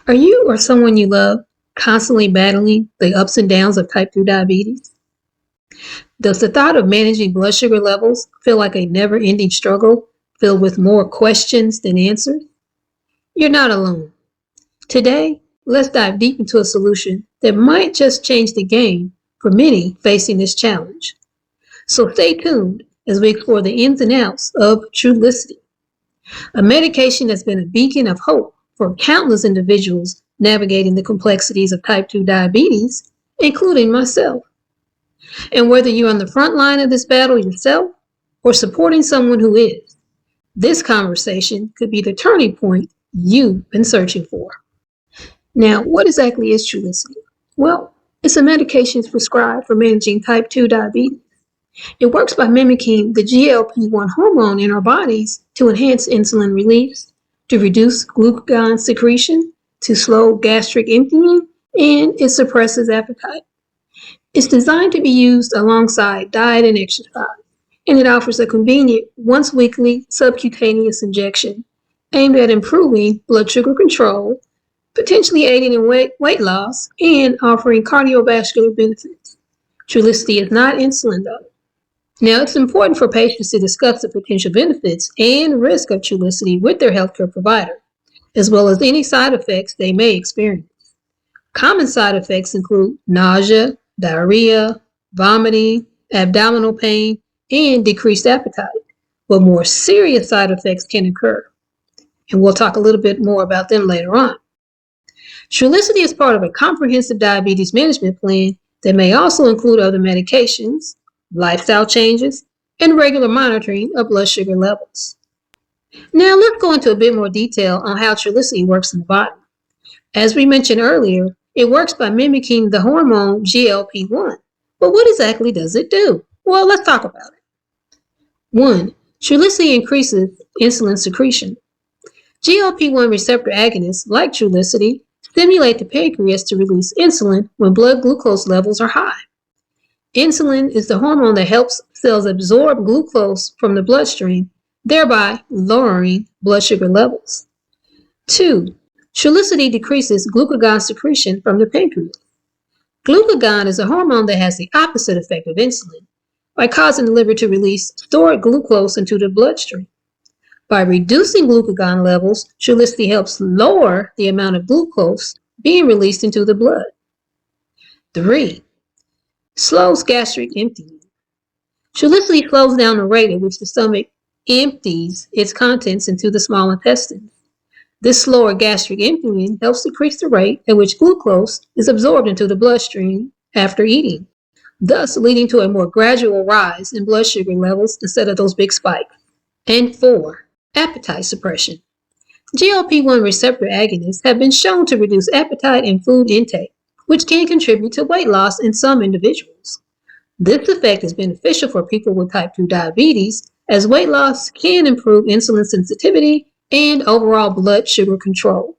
Are you or someone you love constantly battling the ups and downs of type 2 diabetes? Does the thought of managing blood sugar levels feel like a never ending struggle filled with more questions than answers? You're not alone. Today, let's dive deep into a solution that might just change the game for many facing this challenge. So stay tuned as we explore the ins and outs of Trulicity, a medication that's been a beacon of hope for countless individuals navigating the complexities of type 2 diabetes, including myself. And whether you're on the front line of this battle yourself or supporting someone who is, this conversation could be the turning point you've been searching for. Now, what exactly is Trulicity? Well, it's a medication prescribed for managing type 2 diabetes. It works by mimicking the GLP-1 hormone in our bodies to enhance insulin release, to reduce glucagon secretion, to slow gastric emptying, and it suppresses appetite. It's designed to be used alongside diet and exercise, and it offers a convenient once-weekly subcutaneous injection aimed at improving blood sugar control, potentially aiding in weight loss, and offering cardiovascular benefits. Trulicity is not insulin, though. Now, it's important for patients to discuss the potential benefits and risk of Trulicity with their healthcare provider, as well as any side effects they may experience. Common side effects include nausea, diarrhea, vomiting, abdominal pain, and decreased appetite, but more serious side effects can occur. And we'll talk a little bit more about them later on. Trulicity is part of a comprehensive diabetes management plan that may also include other medications, lifestyle changes, and regular monitoring of blood sugar levels. Now let's go into a bit more detail on how Trulicity works in the body. As we mentioned earlier, it works by mimicking the hormone GLP-1. But what exactly does it do? Well, let's talk about it. 1. Trulicity increases insulin secretion. GLP-1 receptor agonists, like Trulicity, stimulate the pancreas to release insulin when blood glucose levels are high. Insulin is the hormone that helps cells absorb glucose from the bloodstream, thereby lowering blood sugar levels. 2. Trulicity decreases glucagon secretion from the pancreas. Glucagon is a hormone that has the opposite effect of insulin by causing the liver to release stored glucose into the bloodstream. By reducing glucagon levels, Trulicity helps lower the amount of glucose being released into the blood. 3. Slows gastric emptying. Trulicity slows down the rate at which the stomach empties its contents into the small intestines. This slower gastric emptying helps decrease the rate at which glucose is absorbed into the bloodstream after eating, thus leading to a more gradual rise in blood sugar levels instead of those big spikes. And 4. Appetite suppression. GLP-1 receptor agonists have been shown to reduce appetite and food intake, which can contribute to weight loss in some individuals. This effect is beneficial for people with type 2 diabetes, as weight loss can improve insulin sensitivity and overall blood sugar control.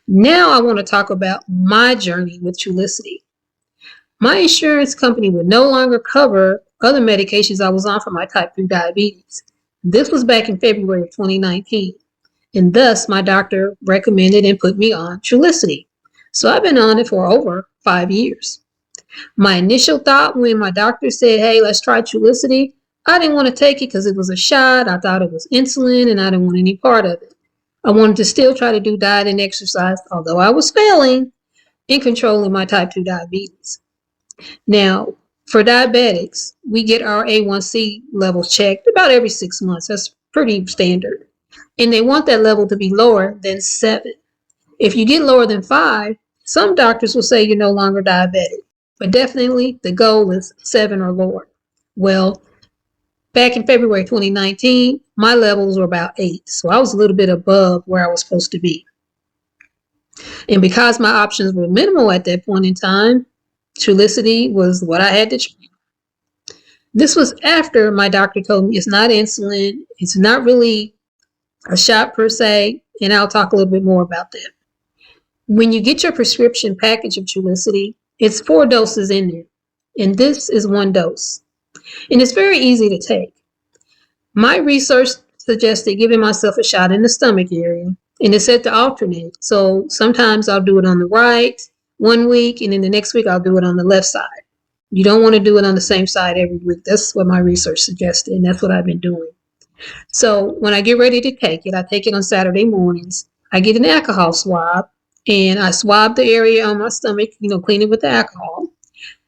Now I want to talk about my journey with Trulicity. My insurance company would no longer cover other medications I was on for my type 2 diabetes. This was back in February of 2019, and thus my doctor recommended and put me on Trulicity. So I've been on it for over 5 years. My initial thought when my doctor said, hey, let's try Trulicity, I didn't want to take it because it was a shot. I thought it was insulin and I didn't want any part of it. I wanted to still try to do diet and exercise, although I was failing in controlling my type 2 diabetes. Now, for diabetics, we get our A1C levels checked about every 6 months. That's pretty standard. And they want that level to be lower than 7. If you get lower than 5, some doctors will say you're no longer diabetic. But definitely the goal is 7 or lower. Well, back in February 2019, my levels were about 8. So I was a little bit above where I was supposed to be. And because my options were minimal at that point in time, Trulicity was what I had to try. This was after my doctor told me it's not insulin. It's not really a shot per se. And I'll talk a little bit more about that. When you get your prescription package of Trulicity, it's 4 doses in there. And this is 1 dose. And it's very easy to take. My research suggested giving myself a shot in the stomach area And it's set to alternate. So sometimes I'll do it on the right one week, and then the next week I'll do it on the left side. You don't want to do it on the same side every week. That's what my research suggested, and that's what I've been doing. So when I get ready to take it, I take it on Saturday mornings. I get an alcohol swab, and I swab the area on my stomach, clean it with the alcohol.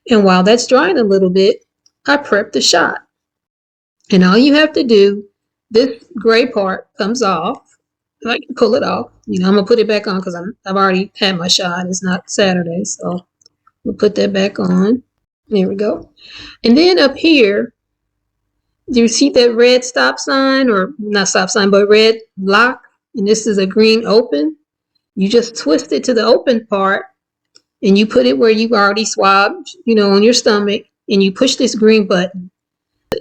And while that's drying a little bit, I prep the shot. And all you have to do, this gray part comes off. I can pull it off. I'm gonna put it back on because I've already had my shot. It's not Saturday, so we'll put that back on. There we go. And then up here, do you see that red stop sign, or not stop sign, but red lock? And this is a green open. You just twist it to the open part, and you put it where you already swabbed, on your stomach, and you push this green button.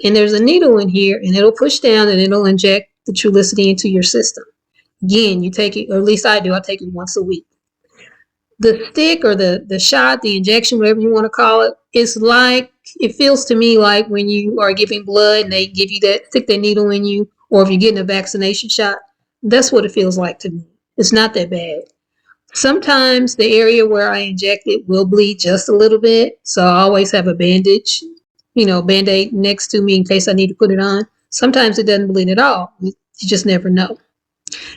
And there's a needle in here, and it'll push down, and it'll inject the Trulicity into your system. Again, you take it, or at least I do, I take it once a week. The stick or the shot, the injection, whatever you want to call it, it feels to me like when you are giving blood and they give you stick that needle in you, or if you're getting a vaccination shot, that's what it feels like to me. It's not that bad. Sometimes the area where I inject it will bleed just a little bit, so I always have a bandage, Band-Aid next to me in case I need to put it on. Sometimes it doesn't bleed at all. You just never know.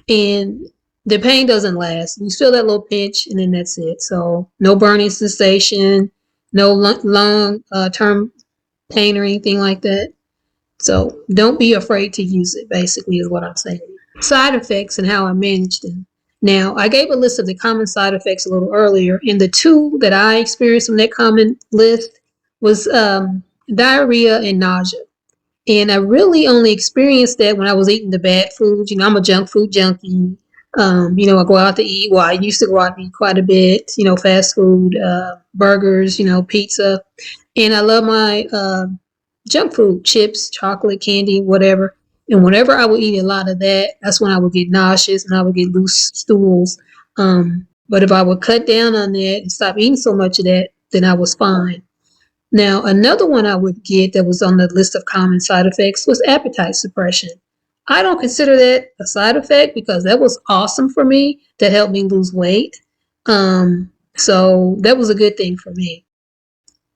And the pain doesn't last. You feel that little pinch, and then that's it. So no burning sensation, no long-term pain or anything like that. So don't be afraid to use it, basically, is what I'm saying. Side effects and how I manage them. Now, I gave a list of the common side effects a little earlier, and the two that I experienced from that common list was diarrhea and nausea. And I really only experienced that when I was eating the bad foods. I'm a junk food junkie. I go out to eat. Well, I used to go out and eat quite a bit, fast food, burgers, pizza. And I love my junk food, chips, chocolate, candy, whatever. And whenever I would eat a lot of that, that's when I would get nauseous and I would get loose stools. But if I would cut down on that and stop eating so much of that, then I was fine. Now, another one I would get that was on the list of common side effects was appetite suppression. I don't consider that a side effect because that was awesome for me. That helped me lose weight. So that was a good thing for me.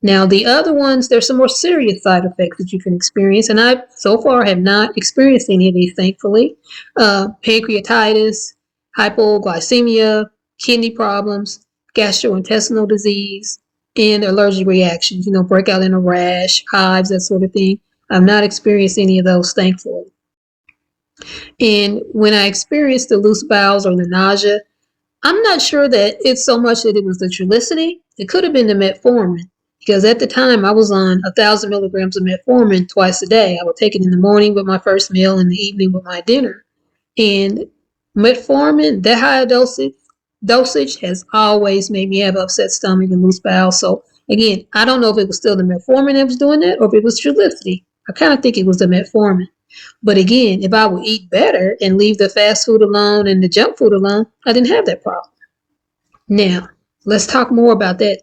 Now, the other ones, there's some more serious side effects that you can experience, and I so far have not experienced any of these, thankfully. Pancreatitis, hypoglycemia, kidney problems, gastrointestinal disease, and allergic reactions, breakout in a rash, hives, that sort of thing. I've not experienced any of those, thankfully. And when I experienced the loose bowels or the nausea, I'm not sure that it's so much that it was the Trulicity. It could have been the Metformin, because at the time I was on 1,000 milligrams of Metformin twice a day. I would take it in the morning with my first meal, in the evening with my dinner. And Metformin, that high dosage has always made me have upset stomach and loose bowels. So again, I don't know if it was still the Metformin that was doing that or if it was Trulicity. I kind of think it was the Metformin. But again, if I would eat better and leave the fast food alone and the junk food alone, I didn't have that problem. Now, let's talk more about that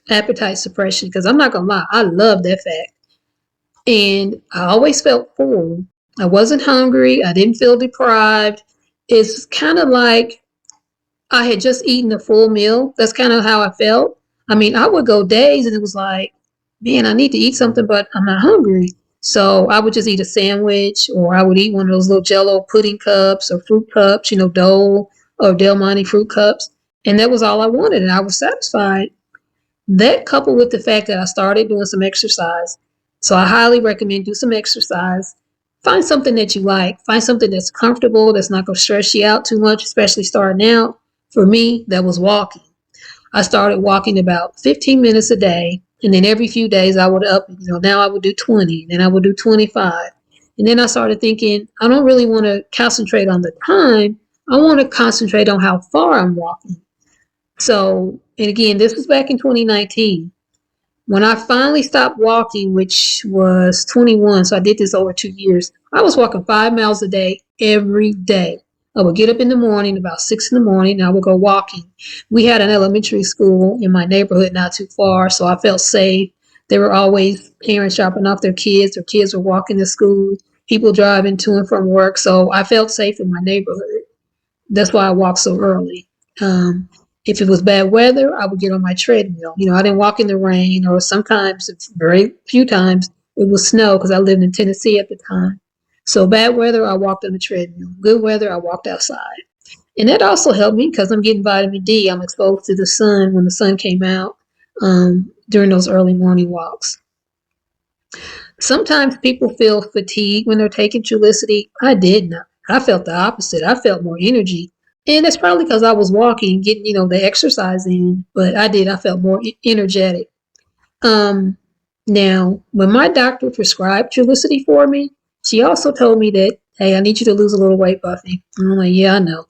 appetite suppression, because I'm not going to lie, I love that fact. And I always felt full. I wasn't hungry. I didn't feel deprived. It's kind of like I had just eaten a full meal. That's kind of how I felt. I mean, I would go days and it was like, man, I need to eat something, but I'm not hungry. So I would just eat a sandwich, or I would eat one of those little Jell-O pudding cups or fruit cups, Dole or Del Monte fruit cups. And that was all I wanted, and I was satisfied. That, coupled with the fact that I started doing some exercise. So I highly recommend do some exercise. Find something that you like. Find something that's comfortable, that's not going to stress you out too much, especially starting out. For me, that was walking. I started walking about 15 minutes a day. And then every few days I would up, now I would do 20, then I would do 25. And then I started thinking, I don't really want to concentrate on the time. I want to concentrate on how far I'm walking. So, and again, this was back in 2019. When I finally stopped walking, which was 21, so I did this over 2 years, I was walking 5 miles a day every day. I would get up in the morning, about 6 in the morning, and I would go walking. We had an elementary school in my neighborhood not too far, so I felt safe. There were always parents dropping off their kids, or kids were walking to school, people driving to and from work, so I felt safe in my neighborhood. That's why I walk so early. Um, if it was bad weather, I would get on my treadmill. I didn't walk in the rain, or sometimes, it's very few times, it was snow because I lived in Tennessee at the time. So bad weather, I walked on the treadmill. Good weather, I walked outside. And that also helped me because I'm getting vitamin D. I'm exposed to the sun when the sun came out during those early morning walks. Sometimes people feel fatigued when they're taking Trulicity. I did not. I felt the opposite. I felt more energy. And that's probably because I was walking, getting, the exercise in. But I did. I felt more energetic. Um, Now, when my doctor prescribed Trulicity for me, she also told me that, hey, I need you to lose a little weight, Buffy. And I'm like, yeah, I know.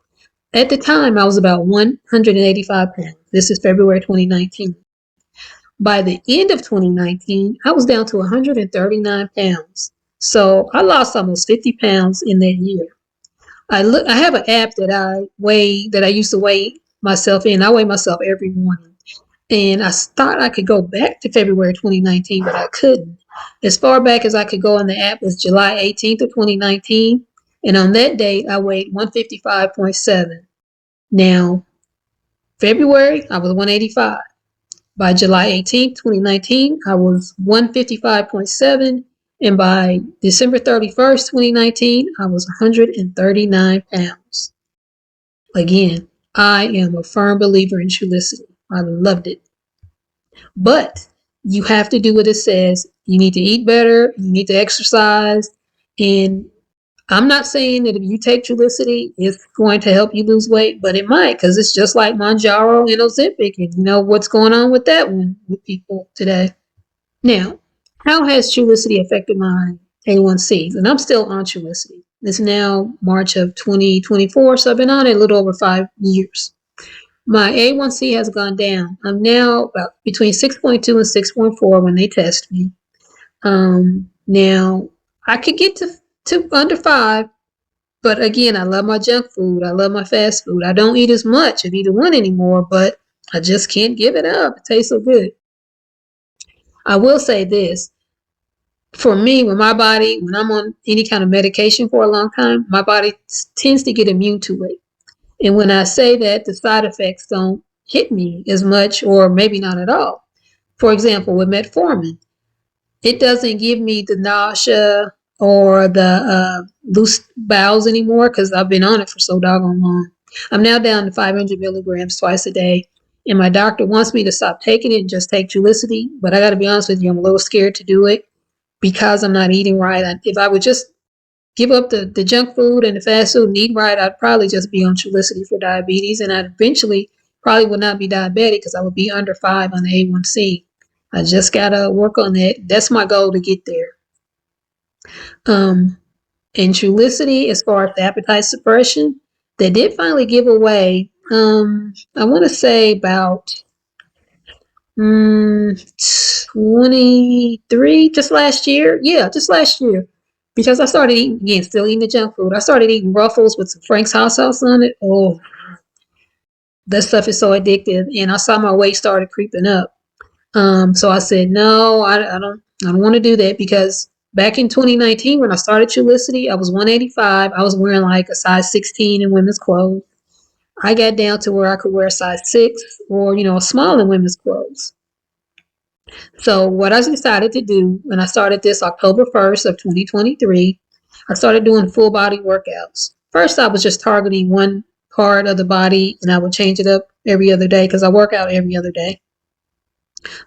At the time, I was about 185 pounds. This is February 2019. By the end of 2019, I was down to 139 pounds. So I lost almost 50 pounds in that year. I have an app that I used to weigh myself in. I weigh myself every morning. And I thought I could go back to February 2019, but I couldn't. As far back as I could go on the app was July 18th of 2019. And on that date, I weighed 155.7. Now, February, I was 185. By July 18th, 2019, I was 155.7. And by December 31st, 2019, I was 139 pounds. Again, I am a firm believer in Trulicity. I loved it. But you have to do what it says. You need to eat better. You need to exercise. And I'm not saying that if you take Trulicity, it's going to help you lose weight, but it might, because it's just like Mounjaro and Ozempic, and you know what's going on with that one with people today. Now, how has Trulicity affected my A1Cs? And I'm still on Trulicity. It's now March of 2024, so I've been on it a little over 5 years. My A1C has gone down. I'm now about between 6.2 and 6.4 when they test me. Now, I could get to under 5, but again, I love my junk food. I love my fast food. I don't eat as much of either one anymore, but I just can't give it up. It tastes so good. I will say this. For me, when I'm on any kind of medication for a long time, my body tends to get immune to it. And when I say that, the side effects don't hit me as much, or maybe not at all. For example, with Metformin, it doesn't give me the nausea or the loose bowels anymore because I've been on it for so doggone long. I'm now down to 500 milligrams twice a day, and my doctor wants me to stop taking it and just take Trulicity. But I got to be honest with you, I'm a little scared to do it because I'm not eating right. If I would just give up the junk food and the fast food and eat right, I'd probably just be on Trulicity for diabetes, and I'd eventually probably would not be diabetic because I would be under 5 on the A1C. I just gotta work on that. That's my goal, to get there. Um, and Trulicity, as far as the appetite suppression, they did finally give away. I want to say about 23, just last year. Yeah, just last year. Because I started eating, again, still eating the junk food. I started eating Ruffles with some Frank's hot sauce on it. Oh, that stuff is so addictive. And I saw my weight started creeping up. So I said, no, I don't want to do that, because back in 2019, when I started Trulicity, I was 185. I was wearing like a size 16 in women's clothes. I got down to where I could wear a size 6 or, a small in women's clothes. So what I decided to do when I started this October 1st of 2023, I started doing full body workouts. First, I was just targeting one part of the body, and I would change it up every other day because I work out every other day.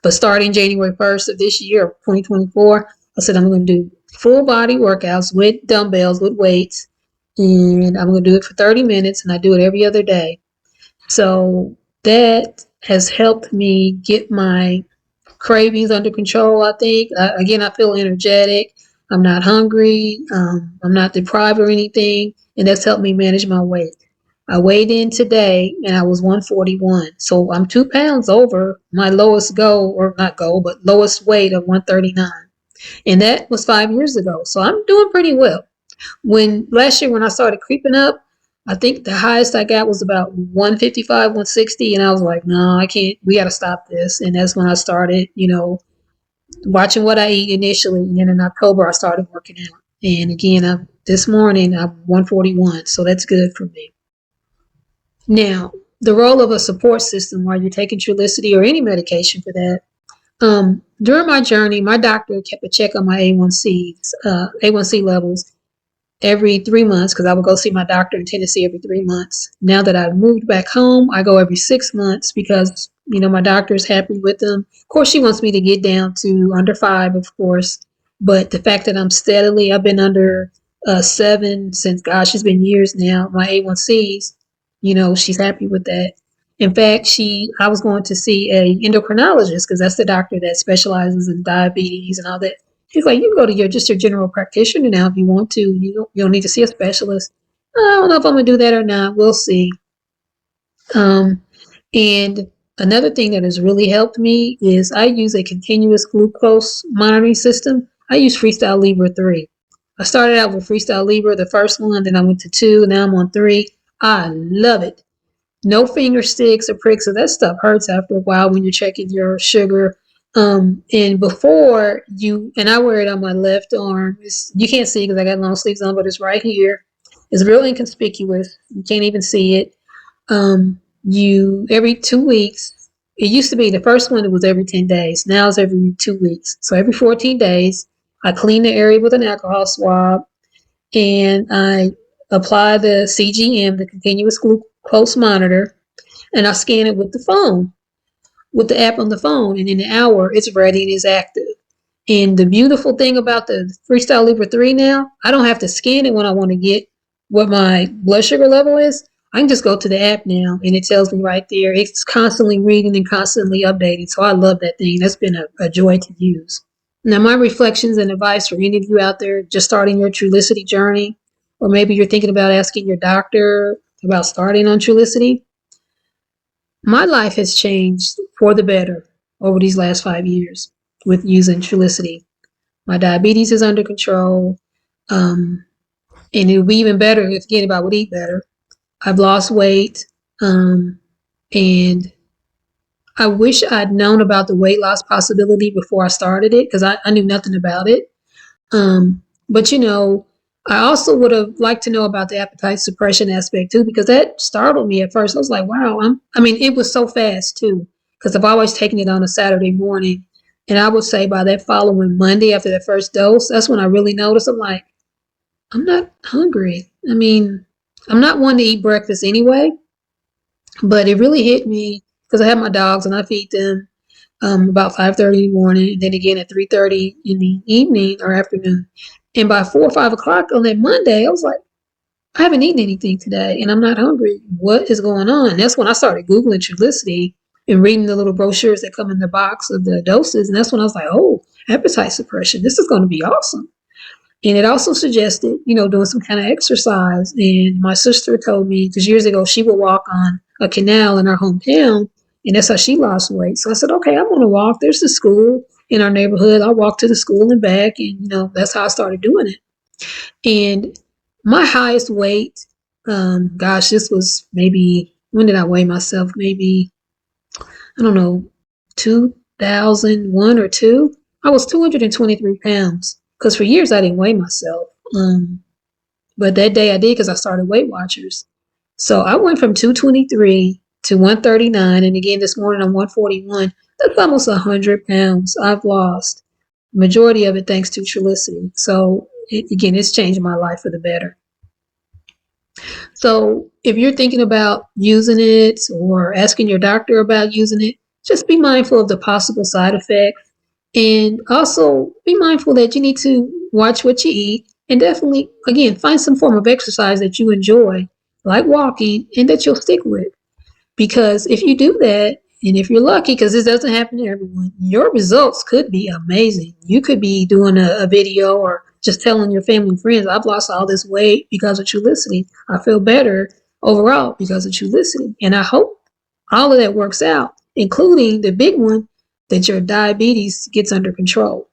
But starting January 1st of this year, 2024, I said I'm going to do full body workouts with dumbbells, with weights, and I'm going to do it for 30 minutes, and I do it every other day. So that has helped me get my cravings under control, I think. Again, I feel energetic. I'm not hungry. I'm not deprived or anything, and that's helped me manage my weight. I weighed in today and I was 141. So I'm 2 pounds over my lowest goal, or not goal, but lowest weight of 139. And that was 5 years ago. So I'm doing pretty well. Last year when I started creeping up, I think the highest I got was about 155, 160. And I was like, no, I can't, we got to stop this. And that's when I started, watching what I eat initially. And then in October, I started working out. And again, this morning, I'm 141. So that's good for me. Now, the role of a support system while you're taking Trulicity or any medication for that. During my journey, my doctor kept a check on my A1C levels every 3 months because I would go see my doctor in Tennessee every 3 months. Now that I've moved back home, I go every 6 months because, my doctor is happy with them. Of course, she wants me to get down to under 5, of course. But the fact that I've been under 7 since, gosh, it's been years now, my A1Cs, she's happy with that. In fact, I was going to see a endocrinologist because that's the doctor that specializes in diabetes and all that. She's like, you can go to your general practitioner now if you want to. You don't need to see a specialist. I don't know if I'm gonna do that or not. We'll see. Um, and another thing that has really helped me is I use a continuous glucose monitoring system. I use Freestyle Libre 3. I started out with Freestyle Libre, the first one, then I went to 2, now I'm on 3. I love it. No finger sticks or pricks, so that stuff hurts after a while when you're checking your sugar. And before and I wear it on my left arm. You can't see because I got long sleeves on, but it's right here. It's real inconspicuous. You can't even see it. You every 2 weeks. It used to be the first one. It was every 10 days. Now it's every 2 weeks. So every 14 days, I clean the area with an alcohol swab, and I apply the CGM, the continuous glucose monitor, and I scan it with the phone, with the app on the phone, and in an hour, it's ready and it's active. And the beautiful thing about the Freestyle Libre 3 now, I don't have to scan it when I want to get what my blood sugar level is. I can just go to the app now and it tells me right there. It's constantly reading and constantly updating. So I love that thing. That's been a joy to use. Now, my reflections and advice for any of you out there just starting your Trulicity journey, or maybe you're thinking about asking your doctor about starting on Trulicity. My life has changed for the better over these last 5 years with using Trulicity. My diabetes is under control, and it would be even better if I would eat better. I've lost weight, and I wish I'd known about the weight loss possibility before I started it because I knew nothing about it. But I also would have liked to know about the appetite suppression aspect too, because that startled me at first. I was like, wow, it was so fast too, because I've always taken it on a Saturday morning. And I would say by that following Monday after the first dose, that's when I really noticed. I'm like, I'm not hungry. I'm not one to eat breakfast anyway, but it really hit me because I have my dogs and I feed them about 5:30 in the morning, and then again at 3:30 in the evening or afternoon. And by 4 or 5 o'clock on that Monday, I was like, I haven't eaten anything today, and I'm not hungry. What is going on? And that's when I started Googling Trulicity and reading the little brochures that come in the box of the doses. And that's when I was like, oh, appetite suppression. This is going to be awesome. And it also suggested, doing some kind of exercise. And my sister told me, because years ago she would walk on a canal in our hometown, and that's how she lost weight. So I said, okay, I'm going to walk. There's the school in our neighborhood. I'll walk to the school and back. And, that's how I started doing it. And my highest weight, this was maybe, when did I weigh myself? Maybe, I don't know, 2001 or 2. I was 223 pounds because for years I didn't weigh myself. But that day I did because I started Weight Watchers. So I went from 223 to 139. And again, this morning I'm 141. That's almost 100 pounds I've lost. Majority of it thanks to Trulicity. So it's changed my life for the better. So if you're thinking about using it or asking your doctor about using it, just be mindful of the possible side effects. And also be mindful that you need to watch what you eat and definitely, again, find some form of exercise that you enjoy, like walking, and that you'll stick with. Because if you do that, and if you're lucky, because this doesn't happen to everyone, your results could be amazing. You could be doing a video or just telling your family and friends, I've lost all this weight because of Trulicity. I feel better overall because of Trulicity. And I hope all of that works out, including the big one, that your diabetes gets under control.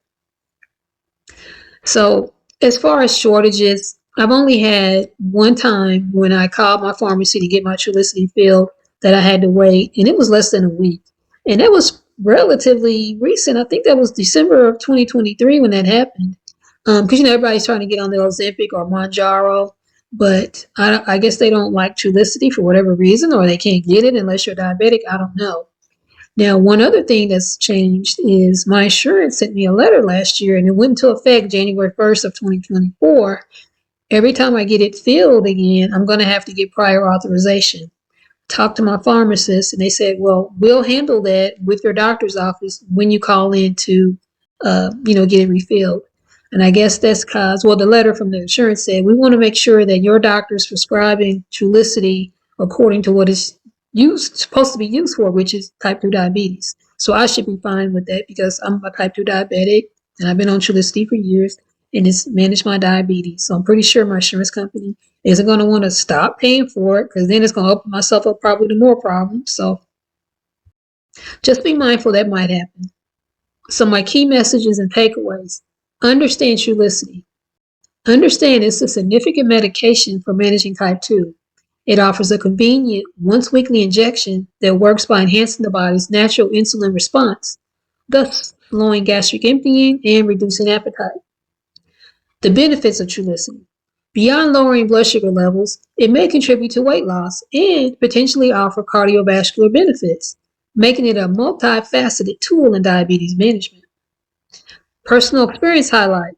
So as far as shortages, I've only had one time when I called my pharmacy to get my Trulicity filled that I had to wait, and it was less than a week. And that was relatively recent. I think that was December of 2023 when that happened. Because everybody's trying to get on the Ozempic or Mounjaro. But I guess they don't like Trulicity for whatever reason, or they can't get it unless you're diabetic. I don't know. Now, one other thing that's changed is my insurance sent me a letter last year, and it went into effect January 1st of 2024. Every time I get it filled again, I'm going to have to get prior authorization. Talked to my pharmacist, and they said, well, we'll handle that with your doctor's office when you call in to, get it refilled. And I guess that's because, well, the letter from the insurance said, we want to make sure that your doctor's prescribing Trulicity according to what it's supposed to be used for, which is type 2 diabetes. So I should be fine with that because I'm a type 2 diabetic and I've been on Trulicity for years and it's managed my diabetes. So I'm pretty sure my insurance company isn't going to want to stop paying for it because then it's going to open myself up probably to more problems. So just be mindful that might happen. So my key messages and takeaways: understand Trulicity. Understand it's a significant medication for managing type 2. It offers a convenient once-weekly injection that works by enhancing the body's natural insulin response, thus slowing gastric emptying and reducing appetite. The benefits of Trulicity: beyond lowering blood sugar levels, it may contribute to weight loss and potentially offer cardiovascular benefits, making it a multifaceted tool in diabetes management. Personal experience highlights: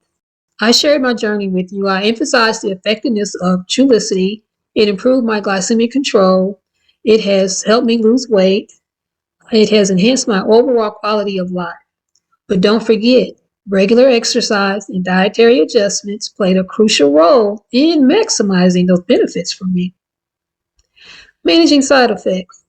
I shared my journey with you. I emphasized the effectiveness of Trulicity. It improved my glycemic control. It has helped me lose weight. It has enhanced my overall quality of life. But don't forget, regular exercise and dietary adjustments played a crucial role in maximizing those benefits for me. Managing side effects.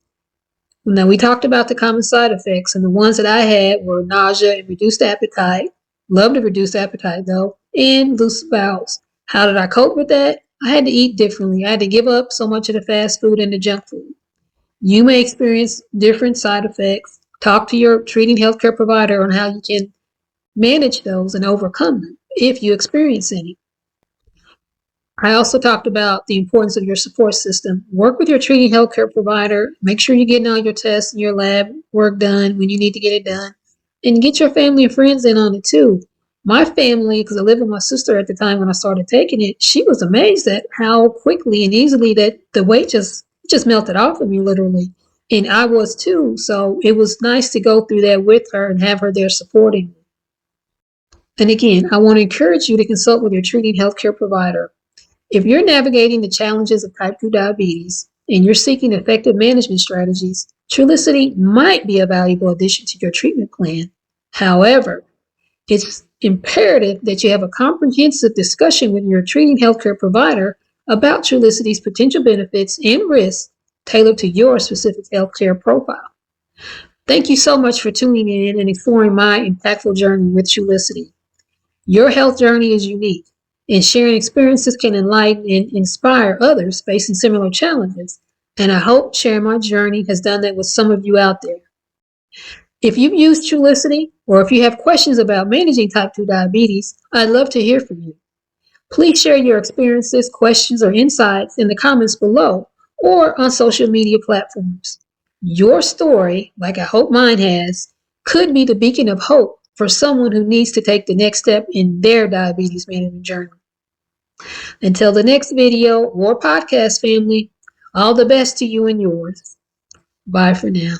Now, we talked about the common side effects, and the ones that I had were nausea and reduced appetite. Love to reduce appetite, though, and loose bowels. How did I cope with that? I had to eat differently. I had to give up so much of the fast food and the junk food. You may experience different side effects. Talk to your treating healthcare provider on how you can manage those and overcome them if you experience any. I also talked about the importance of your support system. Work with your treating healthcare provider. Make sure you're getting all your tests and your lab work done when you need to get it done. And get your family and friends in on it too. My family, because I lived with my sister at the time when I started taking it, she was amazed at how quickly and easily that the weight just melted off of me, literally. And I was too. So it was nice to go through that with her and have her there supporting me. And again, I want to encourage you to consult with your treating healthcare provider. If you're navigating the challenges of type 2 diabetes and you're seeking effective management strategies, Trulicity might be a valuable addition to your treatment plan. However, it's imperative that you have a comprehensive discussion with your treating healthcare provider about Trulicity's potential benefits and risks tailored to your specific healthcare profile. Thank you so much for tuning in and exploring my impactful journey with Trulicity. Your health journey is unique, and sharing experiences can enlighten and inspire others facing similar challenges. And I hope sharing my journey has done that with some of you out there. If you've used Trulicity, or if you have questions about managing type 2 diabetes, I'd love to hear from you. Please share your experiences, questions, or insights in the comments below or on social media platforms. Your story, like I hope mine has, could be the beacon of hope for someone who needs to take the next step in their diabetes management journey. Until the next video or podcast, family, all the best to you and yours. Bye for now.